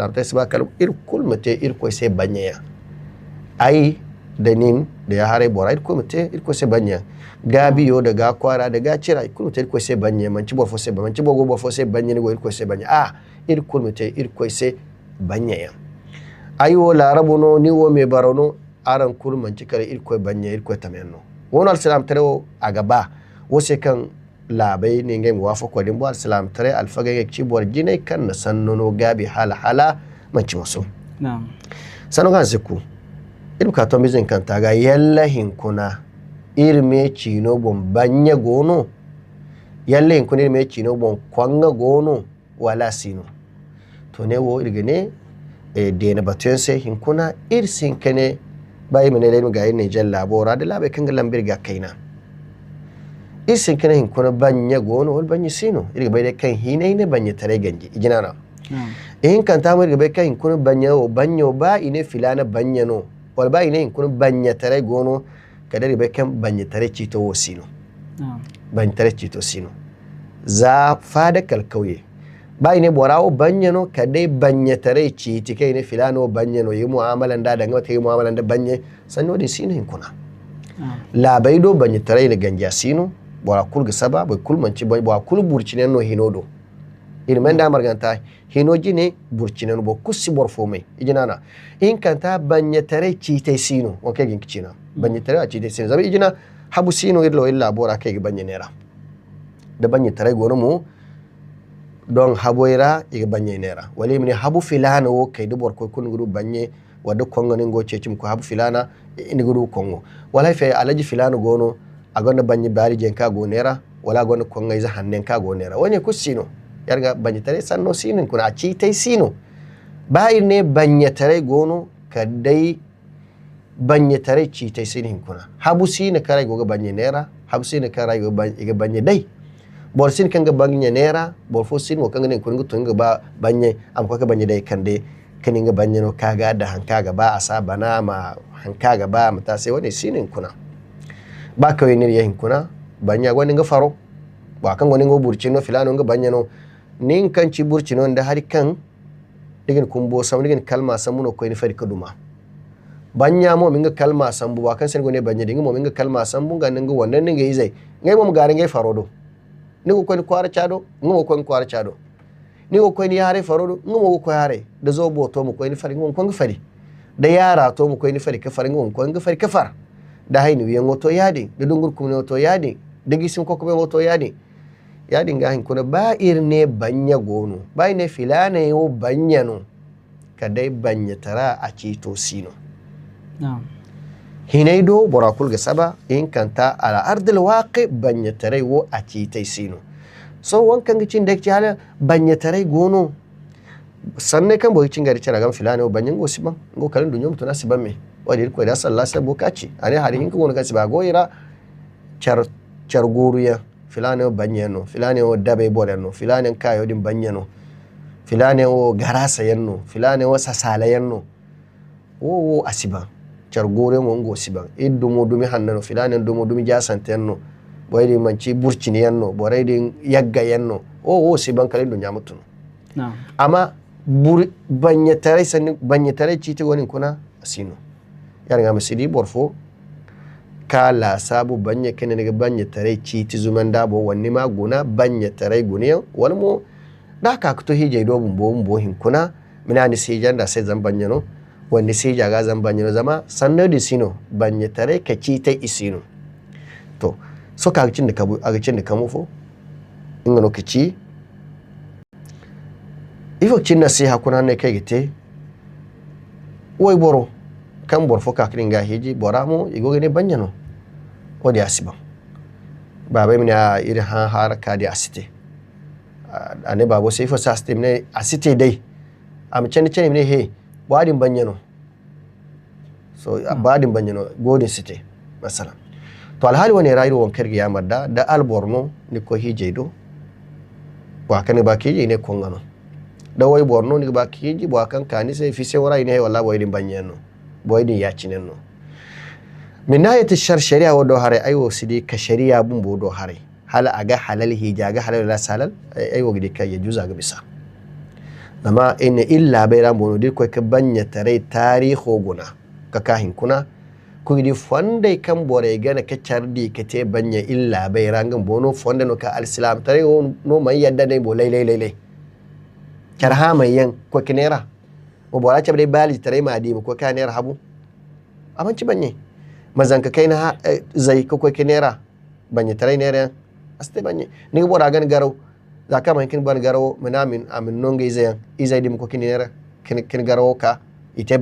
artes ba kal irkul mate irko sai banya ai da nin da ya hare bora irko mate irko sai banya gabi yo daga kwara daga cira irko mate irko sai banya manci bofo sai manci bogo bofo sai banya ni go irko sai banya irkul mate irko sai banya ayo larabu no ni wo me barono aran kul manci kare irko banya irko tamenno wonal salam tare a gaba wose kan labai ne ngai wafo ko din bo salam tare alfaga yake cibor jinai kan na sannono gabi hala manci maso na'am sanu kan siku iru ka to bizin kan taga yalla hinkuna irme chino bon banya gono yalla hinkuna irme chino bon kwanga gono wala sino to ne wo irgene de na batuyense hinkuna irsin kane bai mene da ga yin jalla bora da labai kan lambir ga kaina irsin kane hinkuna banya gono wal banya sino irga bai da kan hinai ne banya tare ganji ijinana in kan ta mai gabe kan hinkuna banyo ba ine filana banya no wal ba ine hinkuna banya tare gono kada ribe kan banya tare cito sino banya tare cito sino za fada kalkauye ba ine borawo banya no kada banya tare citi kai ne filano banya no yi mu'amalan da daga wata yi mu'amalan da banya sanno din sino hinkuna labai do banya tare ne ganja sino bora kulga saba bai kulmanci ba kul burcinen no hinodo ilman da marganta hinoji ne burcinen bo kusi borfo mai ijinana in kanta banya tare citai sino wanke gin kicina banya tare a citai sino zabi ijina habu sino irlo illa bora kai banya nera da banya tare gono mu don haboira iga banya nera wali mini habu filana wo kai dubor ko kun gudu banye wadda kongo ningo cecim ko habu filana ini gudu kongo wala fe alaji filana gono agonda banya bari jenka go nera wala gonda kongo iza hannen ka go nera wani kusino yarga banya tare sanno sinin kuna citai sino bayir ne banya tare gono kadai banya tare citai sinin kuna habu sina kare go banya nera habu sina kare go ga banya dai bor sin kan ga banya nera bor fo sin mo kan ne kun ga ba banya am ko ka banya dai kan dai kan ga banya no kaga da hanka ga ba asa bana ma hanka ga ba mata sai wani sinin kuna ba kawai ne yahin kuna banya gwani ga faro ba kan gwani go burcino filano ga banya no nin kan ci burcino da har kan digin kumbo sam digin kalma samuno ko ni fari kaduma banya mo minga kalma sambu ba kan sen gone banya dinga mo minga kalma sambu ga ninga wannan ninga yizai ngai mo garin ngai faro do ni ko ni kwara chado ngo ko ni kwara chado ni ko ni yare faro do ngo ko yare da zo bo to mo ko ni fari ngo ko fari da yara to mo ko ni fari ka fari ngo ko fari ka far da haini wiyan wato yadi da dungur kuma wato yadi da gisin ko kuma wato yadi yadin ga hinkuna ba irne banya gono ba ne filana yo banya no kadai banya tara a cito sino hinaido borakul ga saba in kanta ala ardil waqi banya tare wo a citai sino so wankan gicin da hala banya tare gono sanne kan boy cin gari cara gam filana yo banya go siban go kalin dunyo mutuna siban me wadi ko da sallallahu alaihi bokaci are hari hin ko ga siba goira char goruya filane banyano filane o dabe bodano filane kayo din banyano filane o garasa yanno filane o sasala yanno o asiba chargore mo ngo siba iddumo dumi hannano filane dumo dumi jasante yanno boyri manci burcini yanno boraydi yagga yanno o siban kala do nyamutuno amma banyatare sanni banyatare citi woni kuna asino yarga masidi borfo kala sabu banya kene daga banya tare citi zuman dabo wanni ma guna banya tare guniyan walmo da ka to hije do bumbo hinkuna minani sijan da sai zan banya no wanni sija ga zan banya no zama sanno di sino banya tare ka cita isino to so ka cin da kabu a cin da kamu fo ingano kici ifo cin nasiha kuna ne kai gite wai boro kan borfo ka kiringa hiji boramo igoge ne banyano wadi asiba baba mina iri han haraka di asite ane babo sai fo system ne asite dai am chen ne he wadin banyano so badin banyano godin site masala to alhali wani rayuwar wankar ya madda da alborno ni ko hije do ba kan ba kije ne kongano da wai borno ni ba kije ba kan kani sai fi sai warai ne wallahi wadin banyano boydin ya cinenno minayati shari'a wado hare ayo sidi ka shari'a bun bodo hare hala aga halal hijaga halal la salal ayo gidi kai ya juza ga bisa amma ina illa bai ran bono dir ko ka banya tare tariho guna ka kahin kuna ku di fonde kan bore gana ka chardi ka te banya illa bai rangan bono fonde no ka alislam tare no mai yadda dai bo lai karha mai yan ko kinera o bora cha dai bali tare ma di ko ka nera habu abanci banye mazanka kai na zai ko kinera banye tare nera aste banye ni bora gan garau zaka man kin ban garau minamin amin nonge izai dim ko kinera kin garau ka ite